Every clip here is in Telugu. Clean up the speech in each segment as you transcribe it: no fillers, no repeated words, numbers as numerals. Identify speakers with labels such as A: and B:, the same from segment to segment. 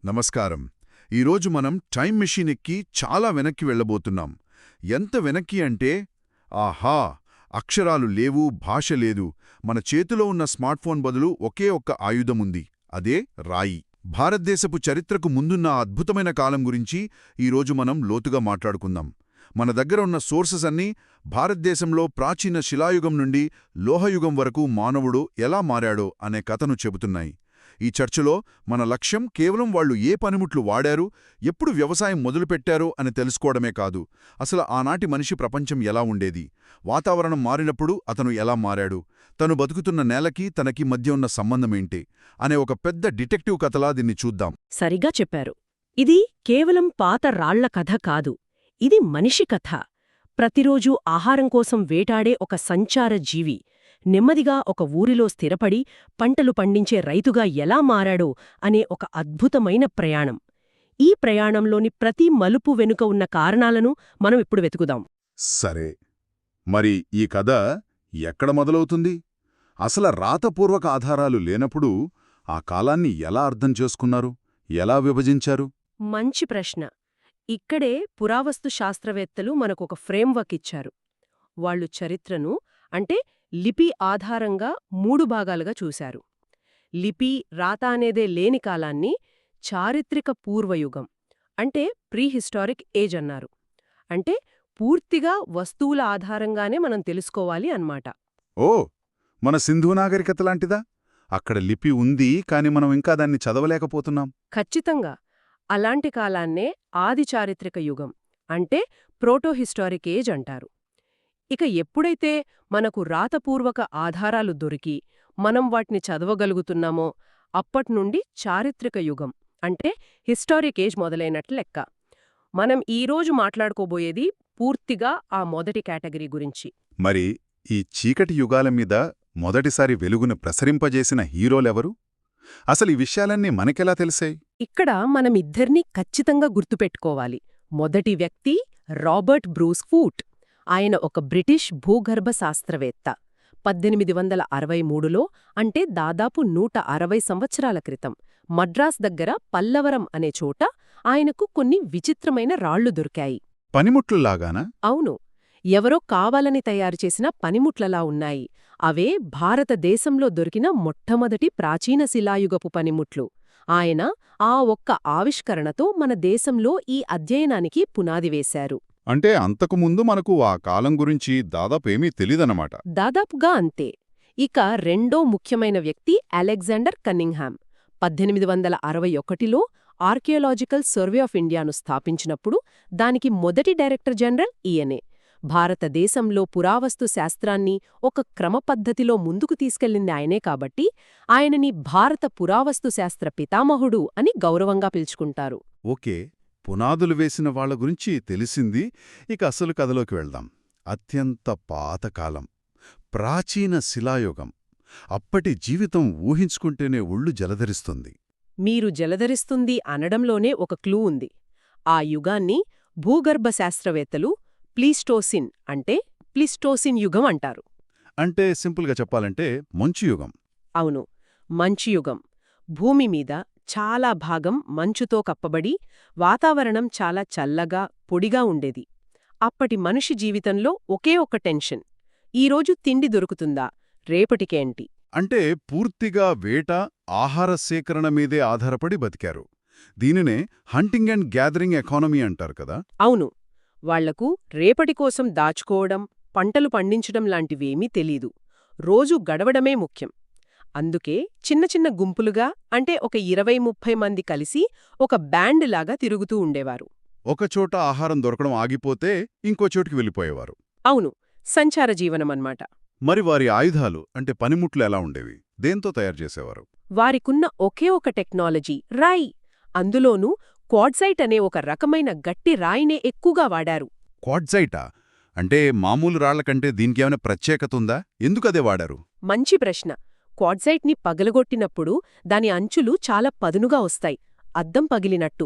A: నమస్కారం. ఈరోజు మనం టైం మెషీన్ ఎక్కి చాలా వెనక్కి వెళ్ళబోతున్నాం. ఎంత వెనక్కి అంటే ఆహా, అక్షరాలు లేవు, భాష లేదు. మన చేతిలో ఉన్న స్మార్ట్ఫోన్ బదులు ఒకే ఒక్క ఆయుధముంది, అదే రాయి. భారతదేశపు చరిత్రకు ముందున్న ఆ అద్భుతమైన కాలం గురించి ఈరోజు మనం లోతుగా మాట్లాడుకుందాం. మన దగ్గర ఉన్న సోర్సెస్ అన్నీ భారతదేశంలో ప్రాచీన శిలాయుగం నుండి లోహయుగం వరకు మానవుడు ఎలా మారాడో అనే కథను చెబుతున్నాయి. ఈ చర్చలో మన లక్ష్యం కేవలం వాళ్ళు ఏ పనిముట్లు వాడారు, ఎప్పుడు వ్యవసాయం మొదలుపెట్టారో అని తెలుసుకోవడమే కాదు, అసలు ఆనాటి మనిషి ప్రపంచం ఎలా ఉండేది, వాతావరణం మారినప్పుడు అతను ఎలా మారాడు, తను బతుకుతున్న నేలకి తనకి మధ్య ఉన్న సంబంధమేంటి అనే ఒక పెద్ద డిటెక్టివ్ కథలా దీన్ని చూద్దాం.
B: సరిగా చెప్పారు. ఇది కేవలం పాత రాళ్ల కథ కాదు, ఇది మనిషి కథ. ప్రతిరోజూ ఆహారం కోసం వేటాడే ఒక సంచార జీవి నెమ్మదిగా ఒక ఊరిలో స్థిరపడి పంటలు పండించే రైతుగా ఎలా మారాడో అనే ఒక అద్భుతమైన ప్రయాణం. ఈ ప్రయాణంలోని ప్రతి మలుపు వెనుక ఉన్న కారణాలను మనం ఇప్పుడు వెతుకుదాం.
A: సరే, మరి ఈ కథ ఎక్కడ మొదలవుతుంది? అసలు రాతపూర్వక ఆధారాలు లేనప్పుడు ఆ కాలాన్ని ఎలా అర్థం చేసుకున్నారు, ఎలా విభజించారు?
B: మంచి ప్రశ్న. ఇక్కడే పురావస్తు శాస్త్రవేత్తలు మనకొక ఫ్రేమ్వర్క్ ఇచ్చారు. వాళ్లు చరిత్రను అంటే లిపి ఆధారంగా 3 భాగాలుగా చూశారు. లిపి, రాత అనేదే లేని కాలాన్ని చారిత్రక పూర్వయుగం అంటే ప్రీహిస్టారిక్ ఏజ్ అన్నారు. అంటే పూర్తిగా వస్తువుల ఆధారంగానే మనం తెలుసుకోవాలి అన్నమాట.
A: ఓ, మన సింధు నాగరికత లాంటిదా? అక్కడ లిపి ఉంది, కాని మనం ఇంకా దాన్ని చదవలేకపోతున్నాం.
B: ఖచ్చితంగా. అలాంటి కాలాన్నే ఆది చారిత్రక యుగం అంటే ప్రోటోహిస్టారిక్ ఏజ్ అంటారు. ఇక ఎప్పుడైతే మనకు రాతపూర్వక ఆధారాలు దొరికి మనం వాటిని చదవగలుగుతున్నామో అప్పట్నుండి చారిత్రక యుగం అంటే హిస్టారిక్ ఏజ్ మొదలైనట్లు లెక్క. మనం ఈరోజు మాట్లాడుకోబోయేది పూర్తిగా ఆ మొదటి కేటగిరీ గురించి.
A: మరి ఈ చీకటి యుగాల మీద మొదటిసారి వెలుగును ప్రసరింపజేసిన హీరోలెవరు? అసలు ఈ విషయాలన్నీ మనకెలా తెలిసాయి?
B: ఇక్కడ మనమిద్దర్నీ ఖచ్చితంగా గుర్తుపెట్టుకోవాలి. మొదటి వ్యక్తి రాబర్ట్ బ్రూస్ ఫూట్. ఆయన ఒక బ్రిటిష్ భూగర్భ శాస్త్రవేత్త. 1863లో అంటే దాదాపు 160 సంవత్సరాల క్రితం మద్రాస్ దగ్గర పల్లవరం అనే చోట ఆయనకు కొన్ని విచిత్రమైన రాళ్లు దొరికాయి.
A: పనిముట్లులాగానా?
B: అవును, ఎవరో కావాలని తయారుచేసిన పనిముట్లలా ఉన్నాయి. అవే భారతదేశంలో దొరికిన మొట్టమొదటి ప్రాచీన శిలాయుగపు పనిముట్లు. ఆయన ఆ ఒక్క ఆవిష్కరణతో మన దేశంలో ఈ అధ్యయనానికి పునాది వేశారు.
A: అంటే అంతకుముందు మనకు ఆ కాలం గురించి దాదాపేమీ తెలీదన్నమాట.
B: దాదాపుగా అంతే. ఇక రెండో ముఖ్యమైన వ్యక్తి అలెగ్జాండర్ కన్నింగ్హామ్. 1861లో ఆర్కియాలజికల్ సర్వే ఆఫ్ ఇండియాను స్థాపించినప్పుడు దానికి మొదటి డైరెక్టర్ జనరల్ ఈయనే. భారతదేశంలో పురావస్తు శాస్త్రాన్ని ఒక క్రమపద్ధతిలో ముందుకు తీసుకెళ్లింది ఆయనే కాబట్టి ఆయనని భారత పురావస్తు శాస్త్ర పితామహుడు అని గౌరవంగా పిలుచుకుంటారు.
A: ఓకే, పునాదులు వేసిన వాళ్ల గురించి తెలిసింది. ఇక అసలు కథలోకి వెళ్దాం. అత్యంత పాతకాలం, ప్రాచీన శిలాయుగం. అప్పటి జీవితం ఊహించుకుంటేనే ఒళ్ళు జలధరిస్తుంది.
B: మీరు జలధరిస్తుంది అనడంలోనే ఒక క్లూ ఉంది. ఆ యుగాన్ని భూగర్భ శాస్త్రవేత్తలు ప్లీస్టోసిన్ అంటే ప్లిస్టోసిన్ యుగం అంటారు.
A: అంటే సింపుల్గా చెప్పాలంటే మంచు యుగం.
B: అవును, మంచు యుగం. భూమి మీద చాలా భాగం మంచుతో కప్పబడి వాతావరణం చాలా చల్లగా, పొడిగా ఉండేది. అప్పటి మనిషి జీవితంలో ఒకే ఒక్క టెన్షన్: ఈరోజు తిండి దొరుకుతుందా, రేపటికేంటి.
A: అంటే పూర్తిగా వేట, ఆహార సేకరణ మీదే ఆధారపడి బతికారు. దీనినే హంటింగ్ అండ్ గ్యాదరింగ్ ఎకానమీ అంటారు కదా.
B: అవును, వాళ్లకు రేపటి కోసం దాచుకోవడం, పంటలు పండించడం లాంటివేమీ తెలీదు. రోజు గడవడమే ముఖ్యం. అందుకే చిన్న చిన్న గుంపులుగా అంటే ఒక 20-30 మంది కలిసి ఒక బ్యాండ్ లాగా తిరుగుతూ ఉండేవారు.
A: ఒకచోట ఆహారం దొరకడం ఆగిపోతే ఇంకో చోటికి వెళ్ళిపోయేవారు.
B: అవును, సంచార జీవనమన్నమాట.
A: మరి వారి ఆయుధాలు అంటే పనిముట్లు ఎలా ఉండేవి? దేంతో తయారు చేసేవారు?
B: వారికున్న ఒకే ఒక టెక్నాలజీ రాయి. అందులోనూ క్వార్ట్జైట్ అనే ఒక రకమైన గట్టి రాయినే ఎక్కువగా వాడారు.
A: క్వార్ట్జైటా? అంటే మామూలు రాళ్లకంటే దీనికేమైనా ప్రత్యేకత ఉందా? ఎందుకదే వాడారు?
B: మంచి ప్రశ్న. క్వార్ట్జైట్ని పగలగొట్టినప్పుడు దాని అంచులు చాలా పదునుగా వస్తాయి, అద్దం పగిలినట్టు.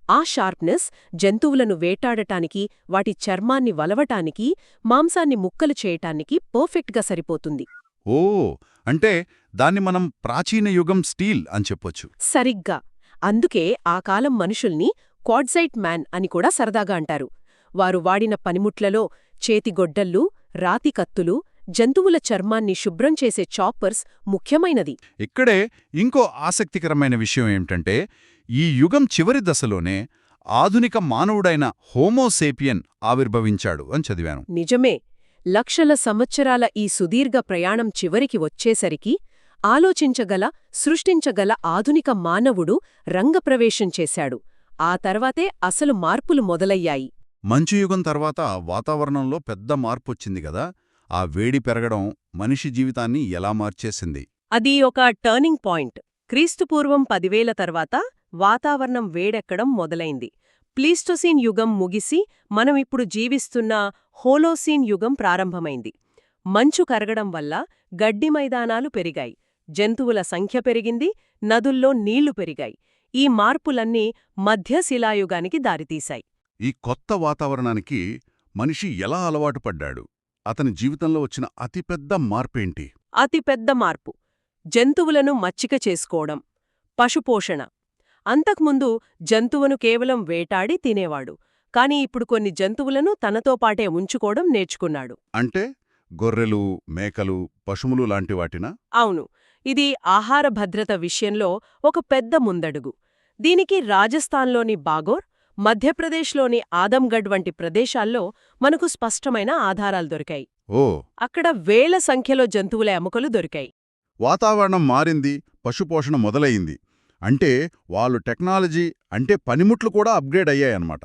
B: ఆ షార్ప్నెస్ జంతువులను వేటాడటానికి, వాటి చర్మాన్ని వలవటానికి, మాంసాన్ని ముక్కలు చేయటానికి పర్ఫెక్ట్గా సరిపోతుంది.
A: ఓ, అంటే దాన్ని మనం ప్రాచీన యుగం స్టీల్ అని చెప్పొచ్చు.
B: సరిగ్గా. అందుకే ఆ కాలం మనుషుల్ని క్వాడ్జైట్ మ్యాన్ అని కూడా సరదాగా అంటారు. వారు వాడిన పనిముట్లలో చేతిగొడ్డళ్ళు, రాతి కత్తులు, జంతువుల చర్మాన్ని శుభ్రం చేసే చాపర్స్ ముఖ్యమైనది.
C: ఇక్కడే ఇంకో ఆసక్తికరమైన విషయం ఏమిటంటే, ఈ యుగం చివరి దశలోనే ఆధునిక మానవుడైన హోమోసేపియన్ ఆవిర్భవించాడు అని చదివాను.
B: నిజమే. లక్షల సంవత్సరాల ఈ సుదీర్ఘ ప్రయాణం చివరికి వచ్చేసరికి ఆలోచించగల, సృష్టించగల ఆధునిక మానవుడు రంగప్రవేశం చేశాడు. ఆ తర్వాతే అసలు మార్పులు మొదలయ్యాయి.
C: మంచు యుగం తర్వాత వాతావరణంలో పెద్ద మార్పొచ్చింది గదా. ఆ వేడి పెరగడం మనిషి జీవితాన్ని ఎలా మార్చేసింది?
B: అది ఒక టర్నింగ్ పాయింట్. క్రీస్తుపూర్వం 10,000 తర్వాత వాతావరణం వేడెక్కడం మొదలైంది. ప్లీస్టోసీన్ యుగం ముగిసి మనం ఇప్పుడు జీవిస్తున్న హోలోసీన్ యుగం ప్రారంభమైంది. మంచు కరగడం వల్ల గడ్డి మైదానాలు పెరిగాయి, జంతువుల సంఖ్య పెరిగింది, నదుల్లో నీళ్లు పెరిగాయి. ఈ మార్పులన్నీ మధ్యశిలాయుగానికి దారితీశాయి.
A: ఈ కొత్త వాతావరణానికి మనిషి ఎలా అలవాటు పడ్డాడు? అతని జీవితంలో వచ్చిన అతిపెద్ద మార్పేంటి?
B: అతిపెద్ద మార్పు జంతువులను మచ్చిక చేసుకోవడం, పశుపోషణ. అంతకుముందు జంతువును కేవలం వేటాడి తినేవాడు, కాని ఇప్పుడు కొన్ని జంతువులను తనతో పాటే ఉంచుకోవడం నేర్చుకున్నాడు.
A: అంటే గొర్రెలు, మేకలు, పశువులు లాంటి వాటినా?
B: అవును, ఇది ఆహార భద్రత విషయంలో ఒక పెద్ద ముందడుగు. దీనికి రాజస్థాన్లోని బాగోర్, మధ్యప్రదేశ్లోని ఆదమ్గఢ్ వంటి ప్రదేశాల్లో మనకు స్పష్టమైన ఆధారాలు దొరికాయి.
A: ఓ,
B: అక్కడ వేల సంఖ్యలో జంతువుల ఎముకలు దొరికాయి.
A: వాతావరణం మారింది, పశుపోషణ మొదలయింది. అంటే వాళ్ళు టెక్నాలజీ అంటే పనిముట్లు కూడా అప్గ్రేడ్ అయ్యాయన్నమాట.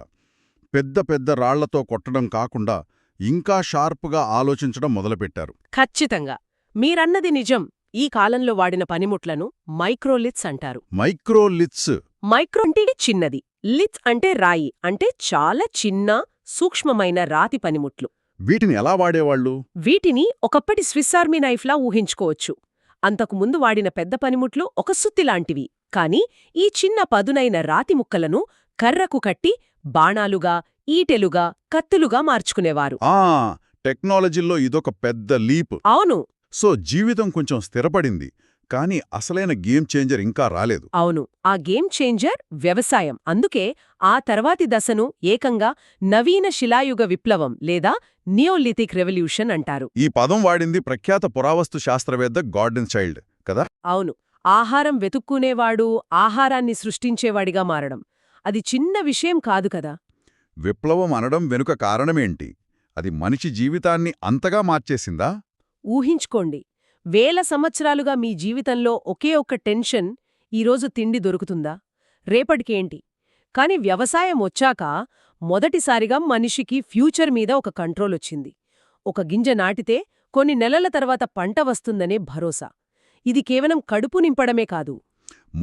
A: పెద్ద పెద్ద రాళ్లతో కొట్టడం కాకుండా ఇంకా షార్పుగా ఆలోచించడం మొదలుపెట్టారు.
B: ఖచ్చితంగా మీరన్నది నిజం. ఈ కాలంలో వాడిన పనిముట్లను మైక్రోలిత్స్ అంటారు.
A: మైక్రోలిత్స్
B: మైక్రో అంటే చిన్నది, లిత్ అంటే రాయి, అంటే చాలా చిన్న, సూక్ష్మమైన రాతి పనిముట్లు.
A: వీటిని ఎలా వాడేవాళ్ళు?
B: వీటిని ఒకప్పటి స్విస్ ఆర్మీ నైఫ్లా ఊహించుకోవచ్చు. అంతకుముందు వాడిన పెద్ద పనిముట్లు ఒక సుత్తిలాంటివి, కాని ఈ చిన్న పదునైన రాతి ముక్కలను కర్రకు కట్టి బాణాలుగా, ఈటెలుగా, కత్తులుగా మార్చుకునేవారు.
A: టెక్నాలజీలో ఇదొక పెద్ద లీప్.
B: అవును.
A: సో జీవితం కొంచెం స్థిరపడింది, కానీ అసలైన గేమ్ చేంజర్ ఇంకా రాలేదు.
B: అవును, ఆ గేమ్ చేంజర్ వ్యవసాయం. అందుకే ఆ తర్వాతి దశను ఏకంగా నవీన శిలాయుగ విప్లవం లేదా నియోలిథిక్ రెవల్యూషన్ అంటారు.
A: ఈ పదం వాడింది ప్రఖ్యాత పురావస్తు శాస్త్రవేత్త గార్డెన్ చైల్డ్ కదా.
B: అవును, ఆహారం వెతుక్కునేవాడు ఆహారాన్ని సృష్టించేవాడిగా మారడం. అది చిన్న విషయం కాదు కదా.
A: విప్లవం అనడం వెనుక కారణమేంటి? అది మనిషి జీవితాన్ని అంతగా మార్చేసిందా?
B: ఊహించుకోండి, వేల సంవత్సరాలుగా మీ జీవితంలో ఒకే ఒక్క టెన్షన్, ఈరోజు తిండి దొరుకుతుందా, రేపటికేంటి. కాని వ్యవసాయం వచ్చాక మొదటిసారిగా మనిషికి ఫ్యూచర్ మీద ఒక కంట్రోల్ వచ్చింది. ఒక గింజ నాటితే కొన్ని నెలల తర్వాత పంట వస్తుందనే భరోసా. ఇది కేవలం కడుపు నింపడమే కాదు,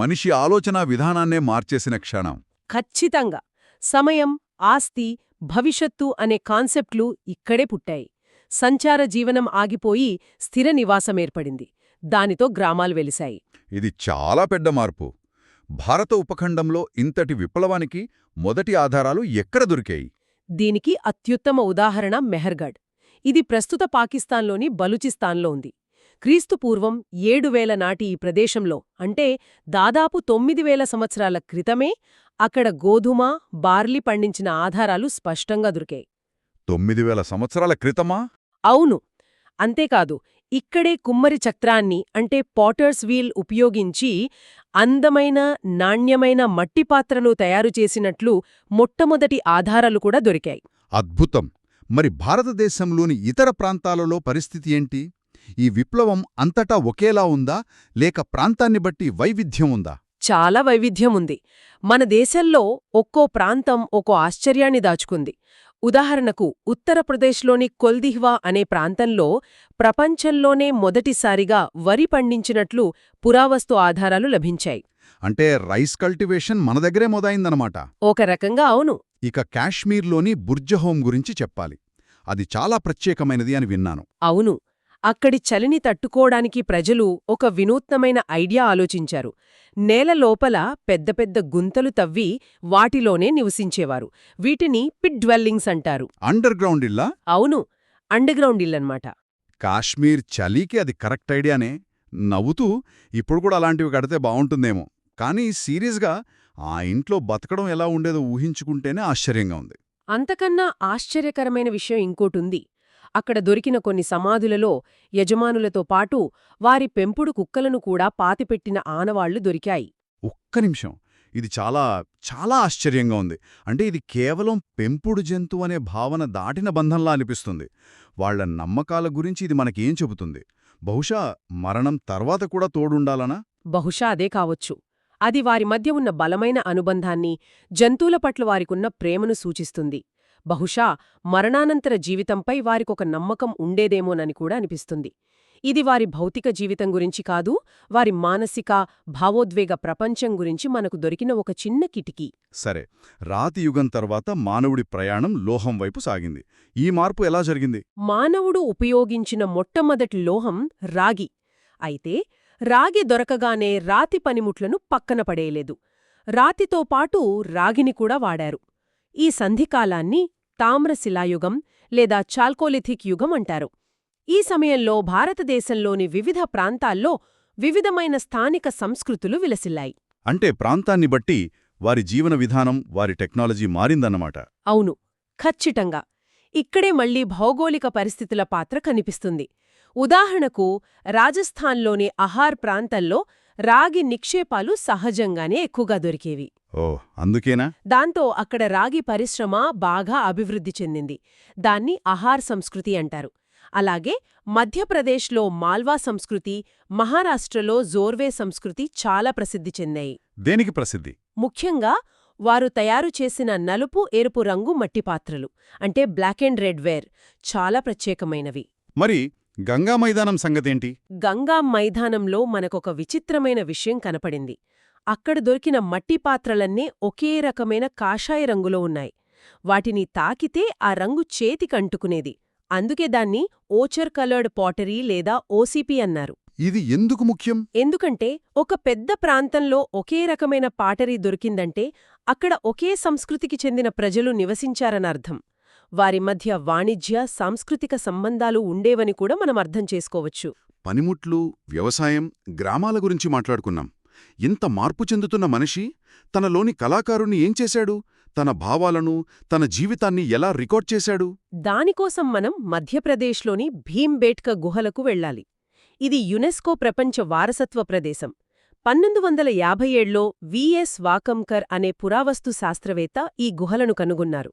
A: మనిషి ఆలోచనా విధానాన్నే మార్చేసిన క్షణం.
B: ఖచ్చితంగా సమయం, ఆస్తి, భవిష్యత్తు అనే కాన్సెప్ట్లు ఇక్కడే పుట్టాయి. సంచార జీవనం ఆగిపోయి స్థిర నివాసమేర్పడింది. దానితో గ్రామాలు వెలిశాయి.
A: ఇది చాలా పెద్ద మార్పు. భారత ఉపఖండంలో ఇంతటి విప్లవానికి మొదటి ఆధారాలు ఎక్కడ దొరికాయి?
B: దీనికి అత్యుత్తమ ఉదాహరణ మెహర్గఢ్. ఇది ప్రస్తుత పాకిస్తాన్లోని బలూచిస్తాన్లో ఉంది. క్రీస్తుపూర్వం 7,000 నాటి ఈ ప్రదేశంలో, అంటే దాదాపు 9,000 సంవత్సరాల క్రితమే అక్కడ గోధుమ, బార్లీ పండించిన ఆధారాలు స్పష్టంగా దొరికాయి.
A: 9,000 సంవత్సరాల క్రితమా?
B: అవును. అంతేకాదు, ఇక్కడే కుమ్మరి చక్రాన్ని అంటే పాటర్స్ వీల్ ఉపయోగించి అందమైన, నాణ్యమైన మట్టి పాత్రలు తయారు చేసినట్లు మొట్టమొదటి ఆధారాలు కూడా దొరికాయి.
A: అద్భుతం. మరి భారతదేశంలోని ఇతర ప్రాంతాలలో పరిస్థితి ఏంటి? ఈ విప్లవం అంతటా ఒకేలా ఉందా, లేక ప్రాంతాన్ని బట్టి వైవిధ్యం ఉందా?
B: చాలా వైవిధ్యం ఉంది. మన దేశంలో ఒక్కో ప్రాంతం ఒక్కో ఆశ్చర్యాన్ని దాచుకుంది. ఉదాహరణకు ఉత్తరప్రదేశ్లోని కొల్దిహ్వా అనే ప్రాంతంలో ప్రపంచంలోనే మొదటిసారిగా వరి పండించినట్లు పురావస్తు ఆధారాలు లభించాయి.
A: అంటే రైస్ కల్టివేషన్ మన దగ్గరే మొదలైందనమాట.
B: ఒక రకంగా అవును.
A: ఇక కాశ్మీర్లోని బుర్జహోం గురించి చెప్పాలి. అది చాలా ప్రత్యేకమైనది అని విన్నాను.
B: అవును, అక్కడి చలిని తట్టుకోవడానికి ప్రజలు ఒక వినూత్నమైన ఐడియా ఆలోచించారు. నేల లోపల పెద్ద పెద్ద గుంతలు తవ్వి వాటిలోనే నివసించేవారు. వీటిని పిట్ డ్వెల్లింగ్స్ అంటారు.
A: అండర్ గ్రౌండ్ ఇల్లా?
B: అవును, అండర్గ్రౌండ్ ఇల్లన్నమాట.
A: కాశ్మీర్ చలికి అది కరెక్ట్ ఐడియానే. నవ్వుతూ ఇప్పుడు కూడా అలాంటివి కడితే బావుంటుందేమో. కానీ సీరియస్గా ఆ ఇంట్లో బతకడం ఎలా ఉండేదో ఊహించుకుంటేనే ఆశ్చర్యంగా ఉంది.
B: అంతకన్నా ఆశ్చర్యకరమైన విషయం ఇంకోటుంది. అక్కడ దొరికిన కొన్ని సమాధులలో యజమానులతో పాటు వారి పెంపుడు కుక్కలను కూడా పాతిపెట్టిన ఆనవాళ్లు దొరికాయి.
A: ఒక్క నిమిషం, ఇది చాలా చాలా ఆశ్చర్యంగా ఉంది. అంటే ఇది కేవలం పెంపుడు జంతువు అనే భావన దాటిన బంధంలా అనిపిస్తుంది. వాళ్ళ నమ్మకాల గురించి ఇది మనకేం చెబుతుంది? బహుశా మరణం తర్వాత కూడా తోడుండాలనా?
B: బహుశా అదే కావచ్చు. అది వారి మధ్య ఉన్న బలమైన అనుబంధాన్ని, జంతువుల పట్ల వారికున్న ప్రేమను సూచిస్తుంది. బహుశా మరణానంతర జీవితంపై వారికొక నమ్మకం ఉండేదేమోనని కూడా అనిపిస్తుంది. ఇది వారి భౌతిక జీవితం గురించి కాదు, వారి మానసిక, భావోద్వేగ ప్రపంచం గురించి మనకు దొరికిన ఒక చిన్న కిటికీ.
A: సరే, రాతి యుగం తర్వాత మానవుడి ప్రయాణం లోహం వైపు సాగింది. ఈ మార్పు ఎలా జరిగింది?
B: మానవుడు ఉపయోగించిన మొట్టమొదటి లోహం రాగి. అయితే రాగి దొరకగానే రాతి పనిముట్లను పక్కన పడేయలేదు. రాతితో పాటు రాగిని కూడా వాడారు. ఈ సంధికాలాన్ని తామ్రశిలాయుగం లేదా చాల్కోలిథిక్ యుగం అంటారు. ఈ సమయంలో భారతదేశంలోని వివిధ ప్రాంతాల్లో వివిధమైన స్థానిక సంస్కృతులు విలసిల్లాయి.
A: అంటే ప్రాంతాన్ని బట్టి వారి జీవన విధానం, వారి టెక్నాలజీ మారిందన్నమాట.
B: అవును, ఖచ్చితంగా. ఇక్కడే మళ్లీ భౌగోళిక పరిస్థితుల పాత్ర కనిపిస్తుంది. ఉదాహరణకు రాజస్థాన్లోని అహార్ ప్రాంతంలో రాగి నిక్షేపాలు సహజంగానే ఎక్కువగా దొరికేవి.
A: ఓ, అందుకేనా?
B: దాంతో అక్కడ రాగి పరిశ్రమ బాగా అభివృద్ధి చెందింది. దాన్ని అహార్ సంస్కృతి అంటారు. అలాగే మధ్యప్రదేశ్లో మాల్వా సంస్కృతి, మహారాష్ట్రలో జోర్వే సంస్కృతి చాలా ప్రసిద్ధి చెందాయి.
A: దేనికి ప్రసిద్ధి?
B: ముఖ్యంగా వారు తయారు చేసిన నలుపు, ఎరుపు రంగు మట్టిపాత్రలు, అంటే బ్లాక్ అండ్ రెడ్ వేర్, చాలా ప్రత్యేకమైనవి.
A: మరి గంగా మైదానం సంగతేంటి?
B: గంగా మైదానంలో మనకొక విచిత్రమైన విషయం కనపడింది. అక్కడ దొరికిన మట్టిపాత్రలన్నీ ఒకే రకమైన కాషాయ రంగులో ఉన్నాయి. వాటిని తాకితే ఆ రంగు చేతికంటుకునేది. అందుకే దాన్ని ఓచర్ కలర్డ్ పాటరీ లేదా ఓసిపి అన్నారు.
A: ఇది ఎందుకు ముఖ్యం?
B: ఎందుకంటే ఒక పెద్ద ప్రాంతంలో ఒకే రకమైన పాటరీ దొరికిందంటే అక్కడ ఒకే సంస్కృతికి చెందిన ప్రజలు నివసించారనర్థం. వారి మధ్య వాణిజ్య, సాంస్కృతిక సంబంధాలు ఉండేవని కూడా మనం అర్థం చేసుకోవచ్చు.
A: పనిముట్లు, వ్యవసాయం, గ్రామాల గురించి మాట్లాడుకున్నాం. ఇంత మార్పు చెందుతున్న మనిషి తనలోని కళాకారుణ్ణి ఏం చేశాడు? తన భావాలను, తన జీవితాన్ని ఎలా రికార్డ్ చేశాడు?
B: దానికోసం మనం మధ్యప్రదేశ్లోని భీంబేట్క గుహలకు వెళ్ళాలి. ఇది యునెస్కో ప్రపంచ వారసత్వ ప్రదేశం. 1957లో విఎస్ వాకంకర్ అనే పురావస్తు శాస్త్రవేత్త ఈ గుహలను కనుగొన్నారు.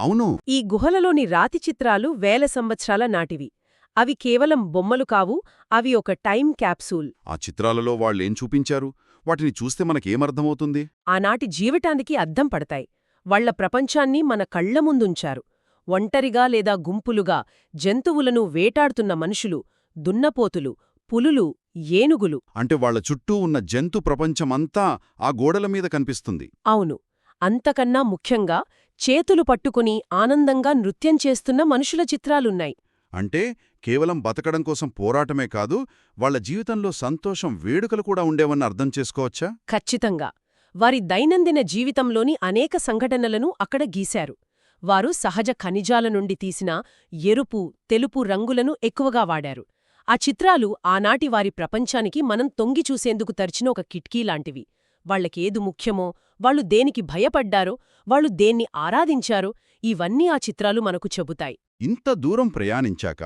A: అవును.
B: ఈ గుహలలోని రాతి చిత్రాలు వేల సంవత్సరాల నాటివి. అవి కేవలం బొమ్మలు కావు, అవి ఒక టైం క్యాప్సూల్.
A: ఆ చిత్రాలలో వాళ్ళేం చూపించారు? వాటిని చూస్తే మనకేమర్థమవుతుంది?
B: ఆనాటి జీవితానికి అద్దం పడతాయి. వాళ్ల ప్రపంచాన్ని మన కళ్ల ముందుంచారు. ఒంటరిగా లేదా గుంపులుగా జంతువులను వేటాడుతున్న మనుషులు, దున్నపోతులు, పులులు, ఏనుగులు.
A: అంటే వాళ్ల చుట్టూ ఉన్న జంతు ప్రపంచమంతా ఆ గోడల మీద కనిపిస్తుంది.
B: అవును. అంతకన్నా ముఖ్యంగా చేతులు పట్టుకుని ఆనందంగా నృత్యం చేస్తున్న మనుషుల చిత్రాలున్నాయి.
A: అంటే కేవలం బతకడం కోసం పోరాటమే కాదు, వాళ్ల జీవితంలో సంతోషం, వేడుకలు కూడా ఉండేవన్న అర్థం చేసుకోవచ్చా?
B: ఖచ్చితంగా. వారి దైనందిన జీవితంలోని అనేక సంఘటనలను అక్కడ గీశారు. వారు సహజ ఖనిజాల నుండి తీసిన ఎరుపు, తెలుపు రంగులను ఎక్కువగా వాడారు. ఆ చిత్రాలు ఆనాటి వారి ప్రపంచానికి మనం తొంగి చూసేందుకు తెరిచిన ఒక కిటికీలాంటివి. వాళ్లకేదు ముఖ్యమో, వాళ్లు దేనికి భయపడ్డారో, వాళ్లు దేన్ని ఆరాధించారో, ఇవన్నీ ఆ చిత్రాలు మనకు చెబుతాయి.
A: ఇంత దూరం ప్రయాణించాక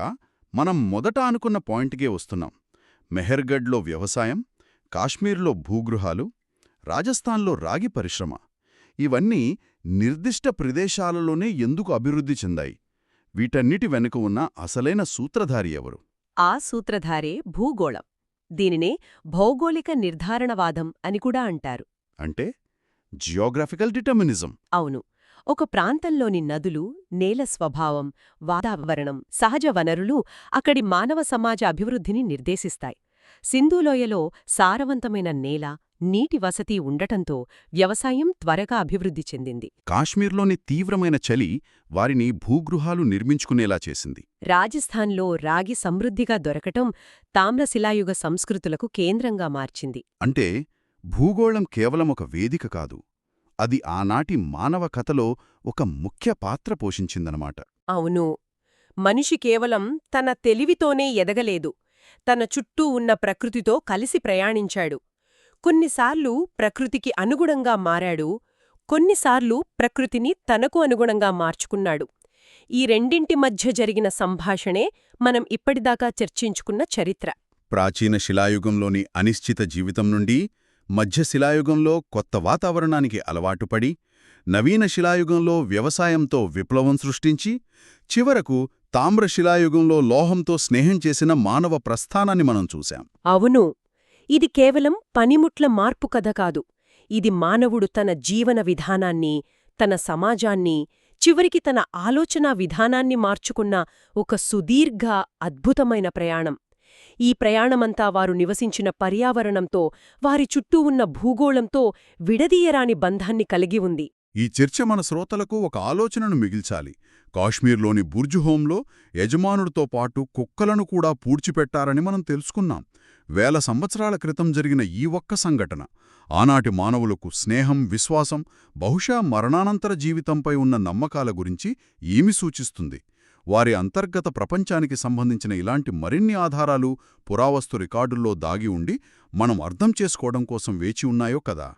A: మనం మొదట అనుకున్న పాయింట్కే వస్తున్నాం. మెహర్గఢ్లో వ్యవసాయం, కాశ్మీర్లో భూగృహాలు, రాజస్థాన్లో రాగి పరిశ్రమ. ఇవన్నీ నిర్దిష్ట ప్రదేశాలలోనే ఎందుకు అభివృద్ధి చెందాయి? వీటన్నిటి వెనుక ఉన్న అసలైన సూత్రధారి ఎవరు?
B: ఆ సూత్రధారే భూగోళం. దీనినే భౌగోళిక నిర్ధారణవాదం అని కూడా అంటారు.
A: అంటే జియోగ్రాఫికల్ డిటర్మినిజం.
B: అవును. ఒక ప్రాంతంలోని నదులు, నేల స్వభావం, వాతావరణం, సహజ వనరులు అక్కడి మానవ సమాజ అభివృద్ధిని నిర్దేశిస్తాయి. సింధులోయలో సారవంతమైన నేల, నీటి వసతి ఉండటంతో వ్యవసాయం త్వరగా అభివృద్ధి చెందింది.
A: కాశ్మీర్లోని తీవ్రమైన చలి వారిని భూగృహాలు నిర్మించుకునేలా చేసింది.
B: రాజస్థాన్లో రాగి సమృద్ధిగా దొరకటం తామ్రశిలాయుగ సంస్కృతులకు కేంద్రంగా మార్చింది.
A: అంటే భూగోళం కేవలం ఒక వేదిక కాదు, అది ఆనాటి మానవ కథలో ఒక ముఖ్య పాత్ర పోషించిందనమాట.
B: అవును. మనిషి కేవలం తన తెలివితోనే ఎదగలేదు, తన చుట్టూ ఉన్న ప్రకృతితో కలిసి ప్రయాణించాడు. కొన్నిసార్లు ప్రకృతికి అనుగుణంగా మారాడు, కొన్నిసార్లు ప్రకృతిని తనకు అనుగుణంగా మార్చుకున్నాడు. ఈ రెండింటి మధ్య జరిగిన సంభాషణే మనం ఇప్పటిదాకా చర్చించుకున్న చరిత్ర.
A: ప్రాచీన శిలాయుగంలోని అనిశ్చిత జీవితం నుండి మధ్య శిలాయుగంలో కొత్త వాతావరణానికి అలవాటుపడి, నవీన శిలాయుగంలో వ్యవసాయంతో విప్లవం సృష్టించి, చివరకు తామ్ర శిలాయుగంలో లోహంతో స్నేహం చేసిన మానవ ప్రస్థానాన్ని మనం చూశాం.
B: అవును, ఇది కేవలం పనిముట్ల మార్పు కథ కాదు. ఇది మానవుడు తన జీవన విధానాన్ని, తన సమాజాన్ని, చివరికి తన ఆలోచనా విధానాన్ని మార్చుకున్న ఒక సుదీర్ఘ, అద్భుతమైన ప్రయాణం. ఈ ప్రయాణమంతా వారు నివసించిన పర్యావరణంతో, వారి చుట్టూ ఉన్న భూగోళంతో విడదీయరాని బంధాన్ని కలిగి ఉంది.
A: ఈ చర్చ మన శ్రోతలకు ఒక ఆలోచనను మిగిల్చాలి. కాశ్మీర్లోని బుర్జుహోంలో యజమానుడితో పాటు కుక్కలను కూడా పూడ్చిపెట్టారని మనం తెలుసుకున్నాం. వేల సంవత్సరాల క్రితం జరిగిన ఈ ఒక్క సంఘటన ఆనాటి మానవులకు స్నేహం, విశ్వాసం, బహుశా మరణానంతర జీవితంపై ఉన్న నమ్మకాల గురించి ఏమి సూచిస్తుంది? వారి అంతర్గత ప్రపంచానికి సంబంధించిన ఇలాంటి మరిన్ని ఆధారాలు పురావస్తు రికార్డుల్లో దాగి ఉండి మనం అర్థం చేసుకోవడం కోసం వేచి ఉన్నాయో కదా.